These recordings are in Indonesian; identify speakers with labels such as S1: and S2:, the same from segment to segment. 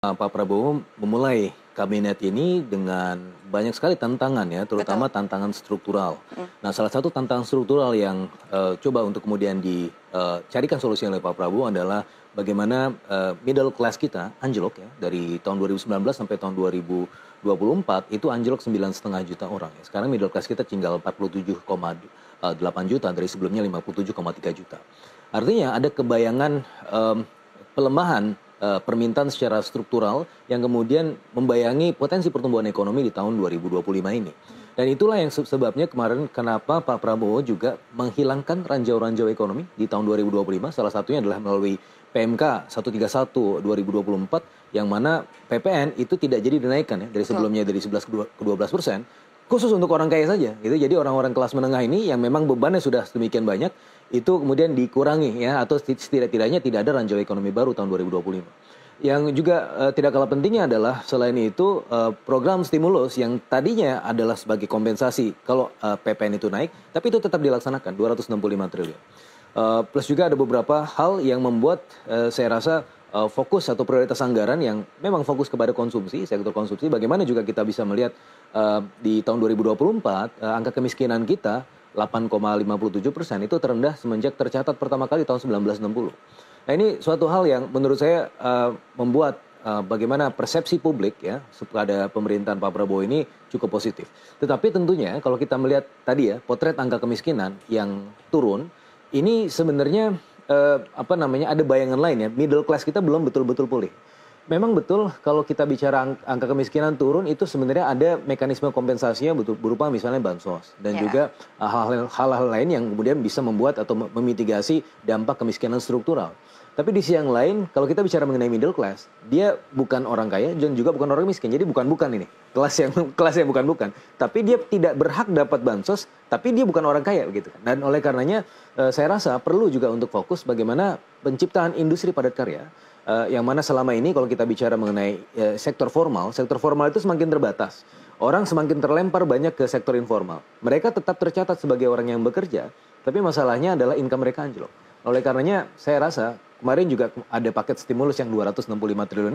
S1: Pak Prabowo memulai kabinet ini dengan banyak sekali tantangan ya, terutama
S2: Betul.
S1: tantangan struktural.
S2: Mhm.
S1: Nah, salah satu tantangan struktural yang coba untuk kemudian dicarikan solusinya oleh Pak Prabowo adalah bagaimana middle class kita anjlok ya dari tahun 2019 sampai tahun 2024 itu anjlok 9,5 juta orang ya. Sekarang middle class kita tinggal 47,8 juta dari sebelumnya 57,3 juta. Artinya ada kebayangan pelemahan permintaan secara struktural yang kemudian membayangi potensi pertumbuhan ekonomi di tahun 2025 ini. Dan itulah yang sebabnya kemarin kenapa Pak Prabowo juga menghilangkan ranjau-ranjau ekonomi di tahun 2025. Salah satunya adalah melalui PMK 131 2024 yang mana PPN itu tidak jadi dinaikkan ya dari sebelumnya dari 11 ke 12%. Khusus untuk orang kaya saja gitu. Jadi orang-orang kelas menengah ini yang memang bebannya sudah sedemikian banyak itu kemudian dikurangi ya atau setidak-tidaknya tidak ada ranjau ekonomi baru tahun 2025. Yang juga tidak kalah pentingnya adalah selain itu program stimulus yang tadinya adalah sebagai kompensasi kalau PPN itu naik, tapi itu tetap dilaksanakan 265 triliun. Plus juga ada beberapa hal yang membuat saya rasa fokus atau prioritas anggaran yang memang fokus kepada konsumsi, sektor konsumsi. Bagaimana juga kita bisa melihat di tahun 2024 angka kemiskinan kita 8,57% itu terendah semenjak tercatat pertama kali tahun 1960. Nah ini suatu hal yang menurut saya membuat bagaimana persepsi publik ya pada pemerintahan Pak Prabowo ini cukup positif. Tetapi tentunya kalau kita melihat tadi ya potret angka kemiskinan yang turun, ini sebenarnya ada bayangan lain ya, middle class kita belum betul-betul pulih. Memang betul kalau kita bicara angka kemiskinan turun itu sebenarnya ada mekanisme kompensasinya berupa misalnya bansos dan juga hal-hal lain yang kemudian bisa membuat atau memitigasi dampak kemiskinan struktural. Tapi di sisi yang lain, kalau kita bicara mengenai middle class, dia bukan orang kaya dan juga bukan orang miskin. Jadi bukan-bukan ini. Kelas yang bukan-bukan. Tapi dia tidak berhak dapat bansos, tapi dia bukan orang kaya begitu. Dan oleh karenanya saya rasa perlu juga untuk fokus bagaimana penciptaan industri padat karya yang mana selama ini kalau kita bicara mengenai sektor formal itu semakin terbatas. Orang semakin terlempar banyak ke sektor informal. Mereka tetap tercatat sebagai orang yang bekerja, tapi masalahnya adalah income mereka anjlok. Oleh karenanya saya rasa kemarin juga ada paket stimulus yang 265 triliun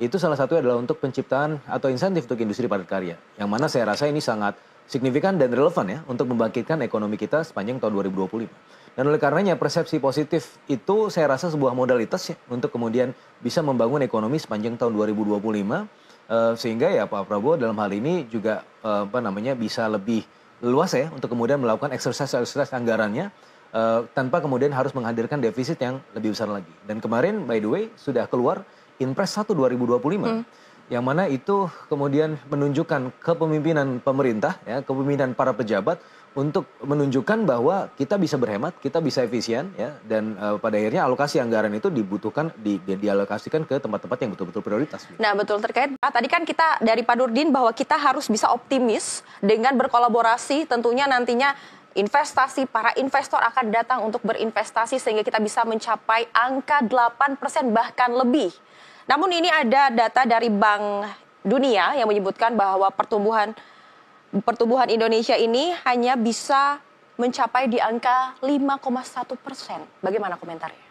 S1: itu salah satu adalah untuk penciptaan atau insentif untuk industri padat karya. Yang mana saya rasa ini sangat signifikan dan relevan ya untuk membangkitkan ekonomi kita sepanjang tahun 2025. Dan oleh karenanya persepsi positif itu saya rasa sebuah modalitas ya untuk kemudian bisa membangun ekonomi sepanjang tahun 2025 sehingga ya Pak Prabowo dalam hal ini juga bisa lebih luas ya untuk kemudian melakukan exercise anggarannya tanpa kemudian harus menghadirkan defisit yang lebih besar lagi. Dan kemarin by the way sudah keluar Inpres 1 2025 yang mana itu kemudian menunjukkan kepemimpinan pemerintah ya, kepemimpinan para pejabat untuk menunjukkan bahwa kita bisa berhemat, kita bisa efisien ya dan pada akhirnya alokasi anggaran itu dibutuhkan dialokasikan ke tempat-tempat yang betul-betul prioritas.
S2: Nah betul terkait Pak, tadi kan kita dari Pak Nurdin bahwa kita harus bisa optimis dengan berkolaborasi tentunya nantinya para investor akan datang untuk berinvestasi sehingga kita bisa mencapai angka 8% bahkan lebih. Namun ini ada data dari Bank Dunia yang menyebutkan bahwa pertumbuhan Indonesia ini hanya bisa mencapai di angka 5,1%. Bagaimana komentarnya?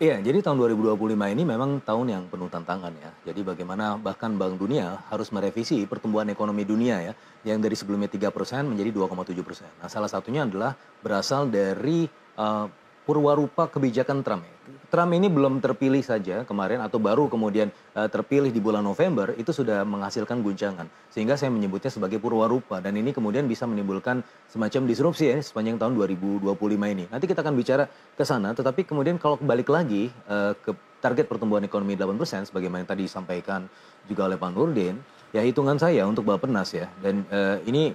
S1: Iya, jadi tahun 2025 ini memang tahun yang penuh tantangan ya. Jadi bagaimana bahkan Bank Dunia harus merevisi pertumbuhan ekonomi dunia ya, yang dari sebelumnya 3% menjadi 2,7%. Nah, salah satunya adalah berasal dari purwarupa kebijakan Trump. Trump ini belum terpilih saja kemarin atau baru kemudian terpilih di bulan November itu sudah menghasilkan guncangan. Sehingga saya menyebutnya sebagai purwarupa dan ini kemudian bisa menimbulkan semacam disrupsi ya sepanjang tahun 2025 ini. Nanti kita akan bicara ke sana tetapi kemudian kalau balik lagi ke target pertumbuhan ekonomi 8% sebagaimana yang tadi disampaikan juga oleh Pak Nurdin, ya hitungan saya untuk Bappenas ya dan ini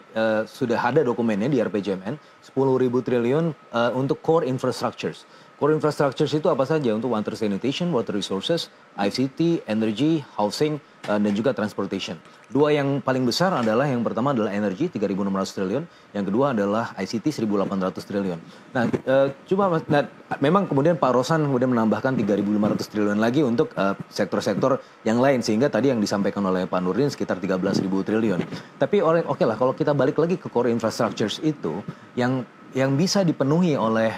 S1: sudah ada dokumennya di RPJMN 10.000 triliun untuk core infrastructures. Core infrastructures itu apa saja? Untuk water sanitation, water resources, ICT, energy, housing, dan juga transportation. Dua yang paling besar adalah yang pertama adalah energi 3.600 triliun, yang kedua adalah ICT 1.800 triliun. Nah, memang kemudian Pak Rosan kemudian menambahkan 3.500 triliun lagi untuk sektor-sektor yang lain sehingga tadi yang disampaikan oleh Pak Nurdin sekitar 13.000 triliun. Tapi oke lah kalau kita balik lagi ke core infrastructures itu yang yang bisa dipenuhi oleh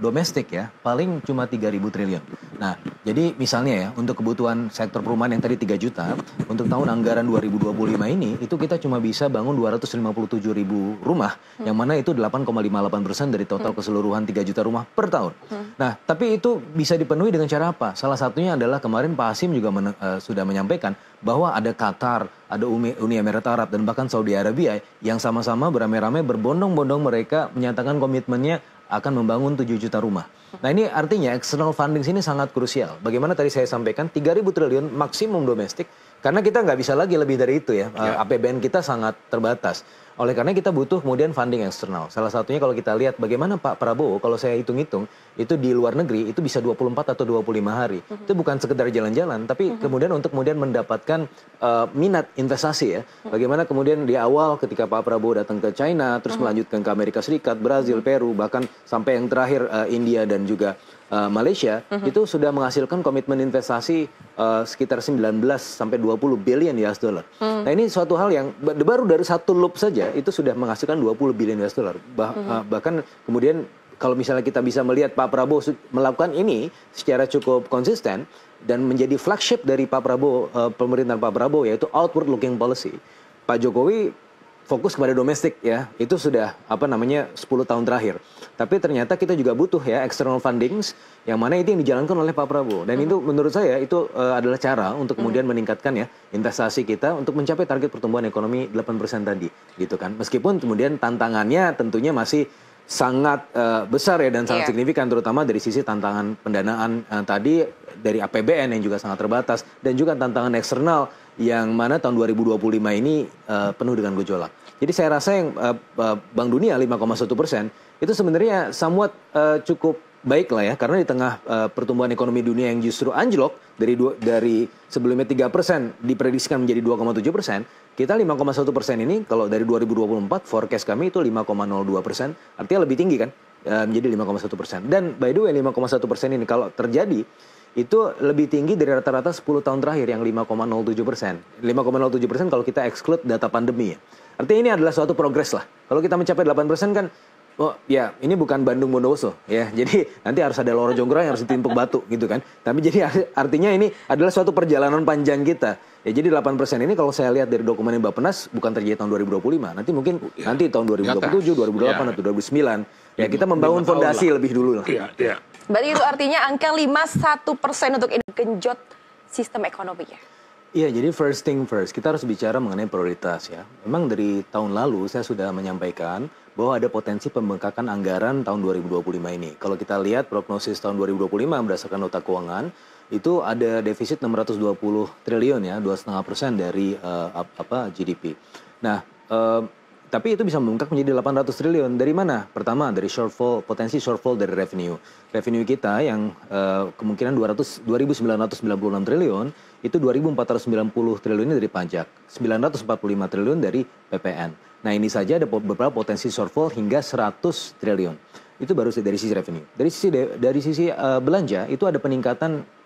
S1: domestik ya paling cuma 3.000 triliun. Nah, jadi misalnya ya untuk kebutuhan sektor perumahan yang tadi 3 juta, untuk tahun anggaran 2025 ini itu kita cuma bisa bangun 257.000 rumah, yang mana itu 8,58% dari total keseluruhan 3 juta rumah per tahun. Nah, tapi itu bisa dipenuhi dengan cara apa? Salah satunya adalah kemarin Pak Hasim juga sudah menyampaikan bahwa ada Qatar, ada Uni Emirat Arab, dan bahkan Saudi Arabia yang sama-sama beramai-ramai berbondong-bondong mereka menyatakan komitmennya akan membangun 7 juta rumah. Nah ini artinya external funding sini sangat krusial. Bagaimana tadi saya sampaikan 3.000 triliun maksimum domestik, karena kita nggak bisa lagi lebih dari itu ya. APBN kita sangat terbatas. Oleh karena kita butuh kemudian funding eksternal. Salah satunya kalau kita lihat bagaimana Pak Prabowo, kalau saya hitung-hitung, itu di luar negeri itu bisa 24 atau 25 hari. Itu bukan sekedar jalan-jalan, tapi kemudian untuk kemudian mendapatkan minat investasi ya. Bagaimana kemudian di awal ketika Pak Prabowo datang ke China, terus melanjutkan ke Amerika Serikat, Brazil, Peru, bahkan sampai yang terakhir India dan juga Malaysia, itu sudah menghasilkan komitmen investasi sekitar 19 sampai 20 billion US dollar. Nah ini suatu hal yang baru dari satu loop saja itu sudah menghasilkan 20 billion US dollar. Bahkan kemudian kalau misalnya kita bisa melihat Pak Prabowo melakukan ini secara cukup konsisten dan menjadi flagship dari Pak Prabowo, pemerintahan Pak Prabowo, yaitu outward looking policy. Pak Jokowi fokus kepada domestik ya, itu sudah 10 tahun terakhir. Tapi ternyata kita juga butuh ya external fundings yang mana itu yang dijalankan oleh Pak Prabowo. Dan itu menurut saya itu adalah cara untuk kemudian meningkatkan ya investasi kita untuk mencapai target pertumbuhan ekonomi 8% tadi gitu kan. Meskipun kemudian tantangannya tentunya masih sangat besar ya dan sangat signifikan, terutama dari sisi tantangan pendanaan tadi dari APBN yang juga sangat terbatas, dan juga tantangan eksternal yang mana tahun 2025 ini penuh dengan gejolak. Jadi saya rasa yang Bank Dunia 5,1% itu sebenarnya somewhat cukup baik lah ya, karena di tengah pertumbuhan ekonomi dunia yang justru anjlok dari sebelumnya 3% diprediksikan menjadi 2,7%, kita 5,1% ini kalau dari 2024 forecast kami itu 5,02%, artinya lebih tinggi kan, menjadi 5,1%. Dan by the way 5,1% ini kalau terjadi itu lebih tinggi dari rata-rata 10 tahun terakhir yang 5,07%. 5,07% kalau kita exclude data pandemi ya. Artinya ini adalah suatu progres lah. Kalau kita mencapai 8% kan, oh ya ini bukan Bandung Bondowoso ya. Jadi nanti harus ada loro jonggrang yang harus ditimpuk batu gitu kan. Tapi jadi artinya ini adalah suatu perjalanan panjang kita. Ya jadi 8% ini kalau saya lihat dari dokumen Bappenas bukan terjadi tahun 2025. Nanti mungkin nanti tahun 2027, 2028 atau 2009. Ya kita membangun fondasi lebih dulu lah.
S3: Iya.
S2: Berarti itu artinya angka 51% untuk genjot sistem ekonomi ya?
S1: Iya, jadi first thing first, kita harus bicara mengenai prioritas ya. Memang dari tahun lalu saya sudah menyampaikan bahwa ada potensi pembengkakan anggaran tahun 2025 ini. Kalau kita lihat prognosis tahun 2025 berdasarkan nota keuangan, itu ada defisit 620 triliun ya, 2,5% dari GDP. Nah, tapi itu bisa membengkak menjadi 800 triliun. Dari mana? Pertama, dari potensi shortfall dari revenue. Revenue kita yang kemungkinan 2.996 triliun, itu 2.490 triliun dari pajak, 945 triliun dari PPN. Nah ini saja ada beberapa potensi shortfall hingga 100 triliun. Itu baru dari sisi revenue. Dari sisi belanja, itu ada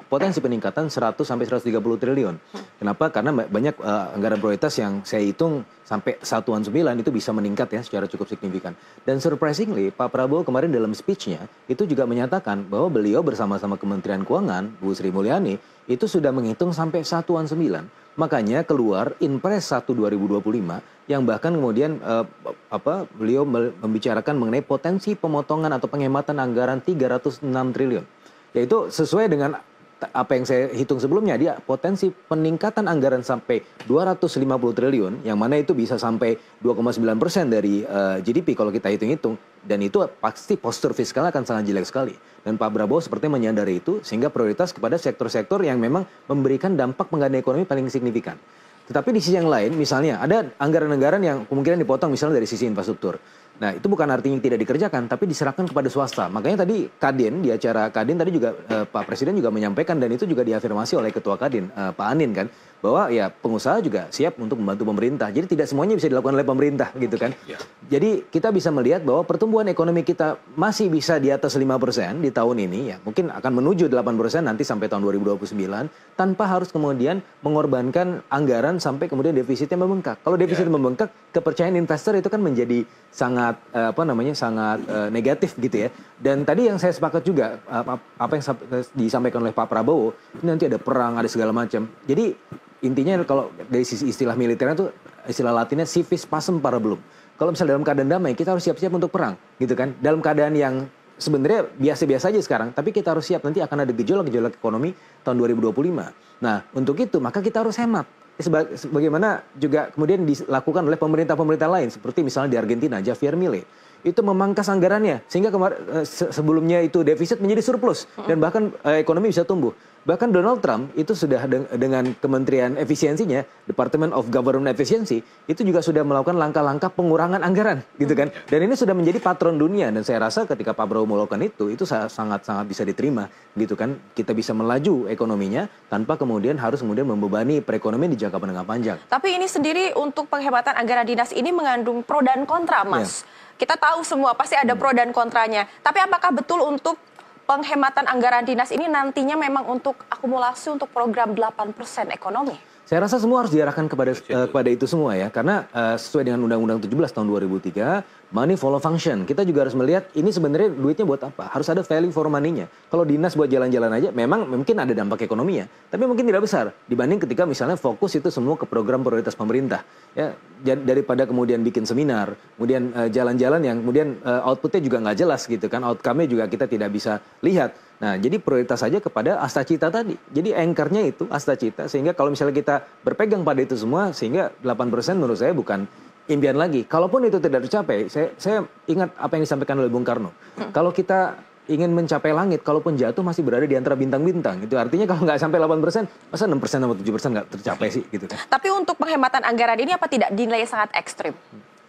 S1: potensi peningkatan 100 sampai 130 triliun. Kenapa? Karena banyak anggaran prioritas yang saya hitung sampai satuan 9 itu bisa meningkat ya secara cukup signifikan. Dan surprisingly Pak Prabowo kemarin dalam speech-nya itu juga menyatakan bahwa beliau bersama-sama Kementerian Keuangan, Bu Sri Mulyani, itu sudah menghitung sampai satuan 9. Makanya keluar Inpres 1 2025 yang bahkan kemudian beliau membicarakan mengenai potensi pemotongan atau penghematan anggaran 306 triliun. Yaitu sesuai dengan apa yang saya hitung sebelumnya, dia potensi peningkatan anggaran sampai 250 triliun, yang mana itu bisa sampai 2,9% dari GDP kalau kita hitung-hitung. Dan itu pasti postur fiskal akan sangat jelek sekali. Dan Pak Prabowo sepertinya menyadari itu, sehingga prioritas kepada sektor-sektor yang memang memberikan dampak penggandaan ekonomi paling signifikan. Tetapi di sisi yang lain, misalnya ada anggaran-anggaran yang kemungkinan dipotong misalnya dari sisi infrastruktur. Nah itu bukan artinya tidak dikerjakan, tapi diserahkan kepada swasta. Makanya tadi Kadin, di acara Kadin tadi juga Pak Presiden juga menyampaikan, dan itu juga diafirmasi oleh Ketua Kadin, Pak Anin kan, bahwa ya pengusaha juga siap untuk membantu pemerintah. Jadi tidak semuanya bisa dilakukan oleh pemerintah gitu kan. Jadi kita bisa melihat bahwa pertumbuhan ekonomi kita masih bisa di atas 5% di tahun ini, ya mungkin akan menuju 8% nanti sampai tahun 2029, tanpa harus kemudian mengorbankan anggaran sampai kemudian defisitnya membengkak. Kalau defisit membengkak, kepercayaan investor itu kan menjadi sangat sangat negatif gitu ya. Dan tadi yang saya sepakat juga apa yang disampaikan oleh Pak Prabowo, ini nanti ada perang, ada segala macam. Jadi intinya kalau dari sisi istilah militernya itu istilah Latinnya si vis pacem parabellum. Kalau misalnya dalam keadaan damai, kita harus siap-siap untuk perang, gitu kan? Dalam keadaan yang sebenarnya biasa-biasa aja sekarang, tapi kita harus siap nanti akan ada gejolak-gejolak ekonomi tahun 2025. Nah, untuk itu maka kita harus hemat. Sebagaimana juga kemudian dilakukan oleh pemerintah-pemerintah lain, seperti misalnya di Argentina, Javier Milei. Itu memangkas anggarannya, sehingga sebelumnya itu defisit menjadi surplus, dan bahkan ekonomi bisa tumbuh. Bahkan Donald Trump itu sudah dengan Kementerian Efisiensinya, Department of Government Efficiency, itu juga sudah melakukan langkah-langkah pengurangan anggaran, gitu kan. Dan ini sudah menjadi patron dunia, dan saya rasa ketika Pak Prabowo melakukan itu sangat-sangat bisa diterima, gitu kan. Kita bisa melaju ekonominya tanpa kemudian harus membebani perekonomian di jangka menengah panjang.
S2: Tapi ini sendiri untuk penghematan anggaran dinas ini mengandung pro dan kontra, Mas. Kita tahu semua pasti ada pro dan kontranya. Tapi apakah betul untuk penghematan anggaran dinas ini nantinya memang untuk akumulasi untuk program 8% ekonomi?
S1: Saya rasa semua harus diarahkan kepada itu semua ya. Karena sesuai dengan Undang-Undang 17 tahun 2003, money follow function. Kita juga harus melihat ini sebenarnya duitnya buat apa. Harus ada value for money-nya. Kalau dinas buat jalan-jalan aja, memang mungkin ada dampak ekonominya. Tapi mungkin tidak besar dibanding ketika misalnya fokus itu semua ke program prioritas pemerintah. Ya, daripada kemudian bikin seminar, kemudian jalan-jalan yang kemudian outputnya juga nggak jelas gitu kan. Outcome-nya juga kita tidak bisa lihat. Nah, jadi prioritas saja kepada Astacita tadi. Jadi anchor-nya itu Astacita, sehingga kalau misalnya kita berpegang pada itu semua, sehingga 8% menurut saya bukan impian lagi. Kalaupun itu tidak tercapai, saya ingat apa yang disampaikan oleh Bung Karno. Kalau kita ingin mencapai langit, kalaupun jatuh masih berada di antara bintang-bintang. Itu artinya kalau nggak sampai 8%, masa 6% atau 7% nggak tercapai sih gitu kan.
S2: Tapi untuk penghematan anggaran ini apa tidak dinilai sangat ekstrim?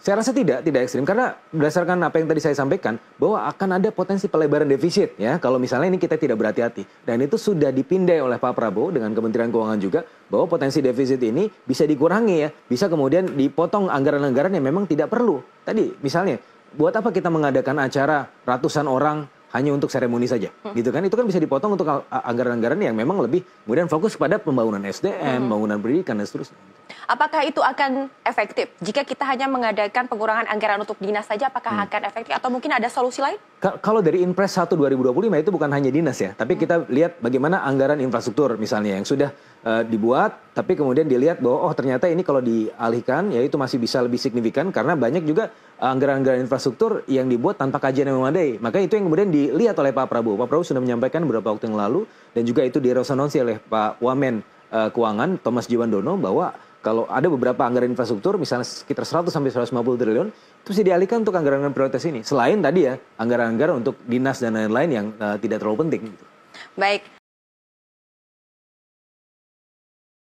S1: Saya rasa tidak ekstrim, karena berdasarkan apa yang tadi saya sampaikan, bahwa akan ada potensi pelebaran defisit ya kalau misalnya ini kita tidak berhati-hati. Dan itu sudah dipindai oleh Pak Prabowo dengan Kementerian Keuangan juga, bahwa potensi defisit ini bisa dikurangi ya, bisa kemudian dipotong anggaran-anggaran yang memang tidak perlu. Tadi misalnya, buat apa kita mengadakan acara ratusan orang hanya untuk seremoni saja, gitu kan? Itu kan bisa dipotong untuk anggaran-anggaran yang memang lebih kemudian fokus pada pembangunan SDM, pembangunan pendidikan dan seterusnya.
S2: Apakah itu akan efektif? Jika kita hanya mengadakan pengurangan anggaran untuk dinas saja, apakah akan efektif atau mungkin ada solusi lain?
S1: Kalau dari Inpres 1 2025 itu bukan hanya dinas ya, tapi kita lihat bagaimana anggaran infrastruktur misalnya yang sudah dibuat, tapi kemudian dilihat bahwa ternyata ini kalau dialihkan ya itu masih bisa lebih signifikan karena banyak juga anggaran-anggaran infrastruktur yang dibuat tanpa kajian yang memadai. Maka itu yang kemudian dilihat oleh Pak Prabowo. Pak Prabowo sudah menyampaikan beberapa waktu yang lalu dan juga itu diresonansi oleh Pak Wamen Keuangan Thomas Jiwandono bahwa kalau ada beberapa anggaran infrastruktur misalnya sekitar 100 sampai 150 triliun itu bisa dialihkan untuk anggaran prioritas ini. Selain tadi ya anggaran-anggaran untuk dinas dan lain-lain yang tidak terlalu penting.
S2: Baik.